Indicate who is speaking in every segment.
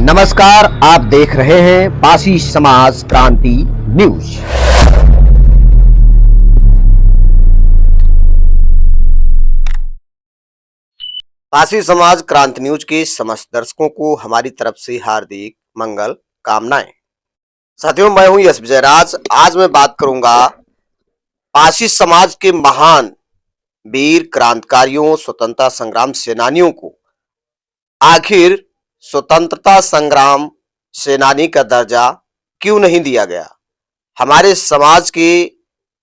Speaker 1: नमस्कार, आप देख रहे हैं पासी समाज क्रांति न्यूज। पासी समाज क्रांति न्यूज के समस्त दर्शकों को हमारी तरफ से हार्दिक मंगल कामनाएं। साथियों, मैं हूं यश विजयराज। आज मैं बात करूंगा पासी समाज के महान वीर क्रांतिकारियों, स्वतंत्रता संग्राम सेनानियों को आखिर स्वतंत्रता संग्राम सेनानी का दर्जा क्यों नहीं दिया गया। हमारे समाज के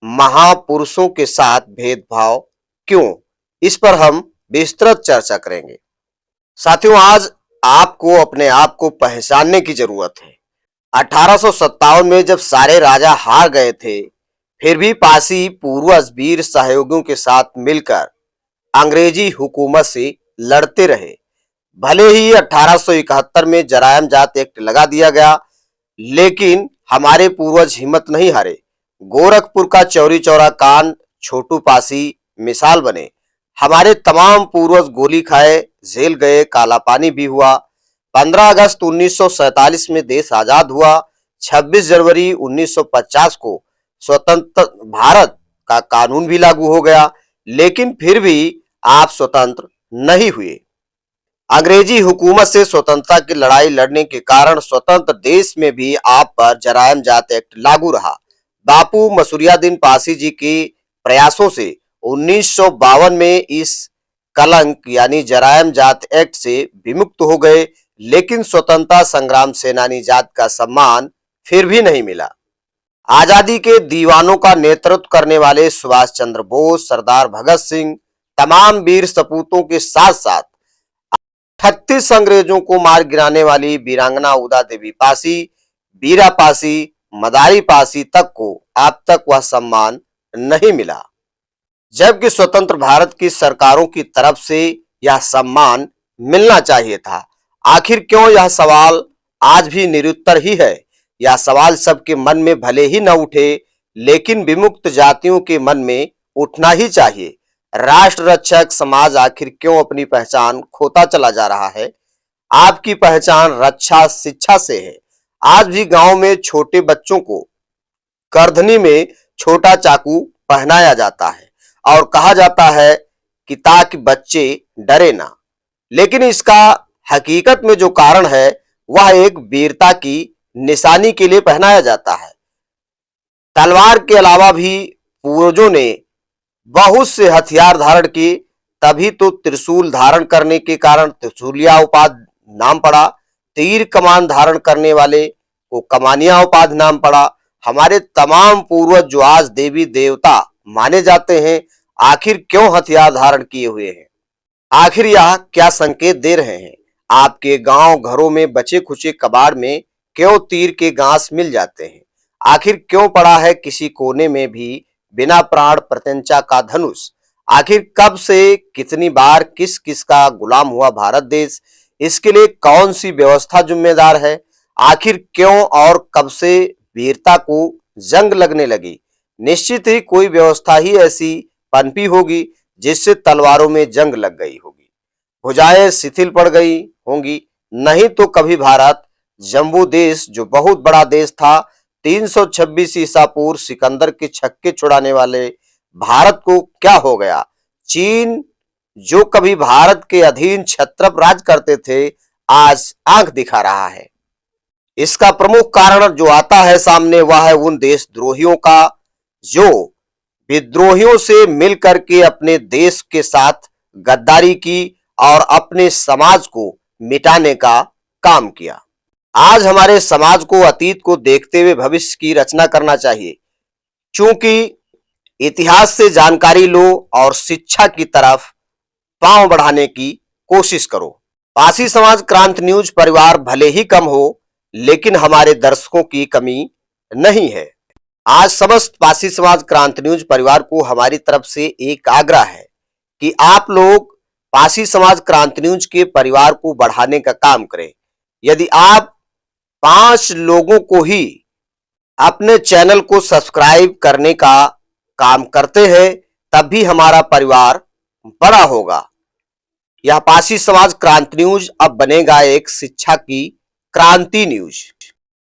Speaker 1: महापुरुषों के साथ भेदभाव क्यों, इस पर हम विस्तृत चर्चा करेंगे। साथियों, आज आपको अपने आप को पहचानने की जरूरत है। 1857 में जब सारे राजा हार गए थे, फिर भी पासी पूर्वज वीर सहयोगियों के साथ मिलकर अंग्रेजी हुकूमत से लड़ते रहे। भले ही 1871 में जरायम जात एक्ट लगा दिया गया, लेकिन हमारे पूर्वज हिम्मत नहीं हारे। गोरखपुर का चौरी चौरा कांड छोटू पासी मिसाल बने। हमारे तमाम पूर्वज गोली खाए, जेल गए, काला पानी भी हुआ। 15 अगस्त 1947 में देश आजाद हुआ। 26 जनवरी 1950 को स्वतंत्र भारत का कानून भी लागू हो गया, लेकिन फिर भी आप स्वतंत्र नहीं हुए। अंग्रेजी हुकूमत से स्वतंत्रता की लड़ाई लड़ने के कारण स्वतंत्र देश में भी आप पर जरायम जात एक्ट लागू रहा। बापू मसूरियादीन पासी जी के प्रयासों से 1952 में इस कलंक यानी जरायम जात एक्ट से विमुक्त हो गए, लेकिन स्वतंत्रता संग्राम सेनानी जात का सम्मान फिर भी नहीं मिला। आजादी के दीवानों का नेतृत्व करने वाले सुभाष चंद्र बोस, सरदार भगत सिंह, तमाम वीर सपूतों के साथ साथ 38 अंग्रेजों को मार गिराने वाली वीरांगना उदा देवी पासी, बीरा पासी, मदारी पासी तक को अब तक वह सम्मान नहीं मिला, जबकि स्वतंत्र भारत की सरकारों की तरफ से यह सम्मान मिलना चाहिए था। आखिर क्यों, यह सवाल आज भी निरुत्तर ही है। यह सवाल सबके मन में भले ही न उठे, लेकिन विमुक्त जातियों के मन में उठना ही चाहिए। राष्ट्र रक्षक समाज आखिर क्यों अपनी पहचान खोता चला जा रहा है। आपकी पहचान रक्षा शिक्षा से है। आज भी गांव में छोटे बच्चों को करधनी में छोटा चाकू पहनाया जाता है और कहा जाता है कि ताकि बच्चे डरे ना, लेकिन इसका हकीकत में जो कारण है वह एक वीरता की निशानी के लिए पहनाया जाता है। तलवार के अलावा भी पूर्वजों ने बहुत से हथियार धारण किए, तभी तो त्रिशूल धारण करने के कारण त्रिशूलिया उपाधि नाम पड़ा। तीर कमान धारण करने वाले को कमानिया उपाधि नाम पड़ा। हमारे तमाम पूर्वज जो आज देवी देवता माने जाते हैं, आखिर क्यों हथियार धारण किए हुए हैं। आखिर यह क्या संकेत दे रहे हैं। आपके गांव घरों में बचे खुचे कबाड़ में क्यों तीर के गांस मिल जाते हैं। आखिर क्यों पड़ा है किसी कोने में भी बिना प्राण प्रत्यंचा का धनुष। आखिर कब से कितनी बार किस किस का गुलाम हुआ भारत देश, इसके लिए कौन सी व्यवस्था जिम्मेदार है। आखिर क्यों और कब से वीरता को जंग लगने लगी। निश्चित ही कोई व्यवस्था ही ऐसी पनपी होगी जिससे तलवारों में जंग लग गई होगी, भुजाएं शिथिल पड़ गई होंगी। नहीं तो कभी भारत जम्बू देश जो बहुत बड़ा देश था, 326 ईसा पूर्व सिकंदर के छक्के छुड़ाने वाले भारत को क्या हो गया। चीन जो कभी भारत के अधीन छत्रप राज करते थे, आज आंख दिखा रहा है। इसका प्रमुख कारण जो आता है सामने, वह है उन देशद्रोहियों का जो विद्रोहियों से मिलकर के अपने देश के साथ गद्दारी की और अपने समाज को मिटाने का काम किया। आज हमारे समाज को अतीत को देखते हुए भविष्य की रचना करना चाहिए, क्योंकि इतिहास से जानकारी लो और शिक्षा की तरफ पांव बढ़ाने की कोशिश करो। पासी समाज क्रांति न्यूज परिवार भले ही कम हो, लेकिन हमारे दर्शकों की कमी नहीं है। आज समस्त पासी समाज क्रांति न्यूज परिवार को हमारी तरफ से एक आग्रह है कि आप लोग पासी समाज क्रांति न्यूज के परिवार को बढ़ाने का काम करें। यदि आप 5 लोगों को ही अपने चैनल को सब्सक्राइब करने का काम करते हैं, तब भी हमारा परिवार बड़ा होगा। यह पासी समाज क्रांति न्यूज अब बनेगा एक शिक्षा की क्रांति न्यूज,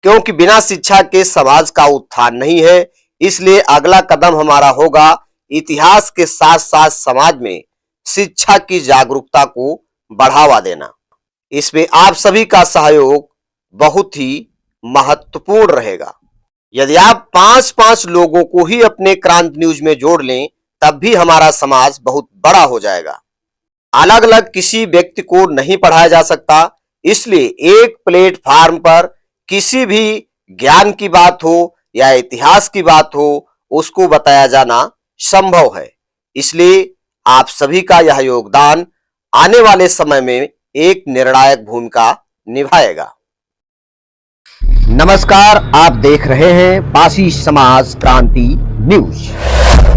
Speaker 1: क्योंकि बिना शिक्षा के समाज का उत्थान नहीं है। इसलिए अगला कदम हमारा होगा इतिहास के साथ साथ समाज में शिक्षा की जागरूकता को बढ़ावा देना। इसमें आप सभी का सहयोग बहुत ही महत्वपूर्ण रहेगा। यदि आप 5-5 लोगों को ही अपने क्रांति न्यूज में जोड़ लें, तब भी हमारा समाज बहुत बड़ा हो जाएगा। अलग अलग किसी व्यक्ति को नहीं पढ़ाया जा सकता, इसलिए एक प्लेटफार्म पर किसी भी ज्ञान की बात हो या इतिहास की बात हो, उसको बताया जाना संभव है। इसलिए आप सभी का यह योगदान आने वाले समय में एक निर्णायक भूमिका निभाएगा। नमस्कार, आप देख रहे हैं पासी समाज क्रांति न्यूज।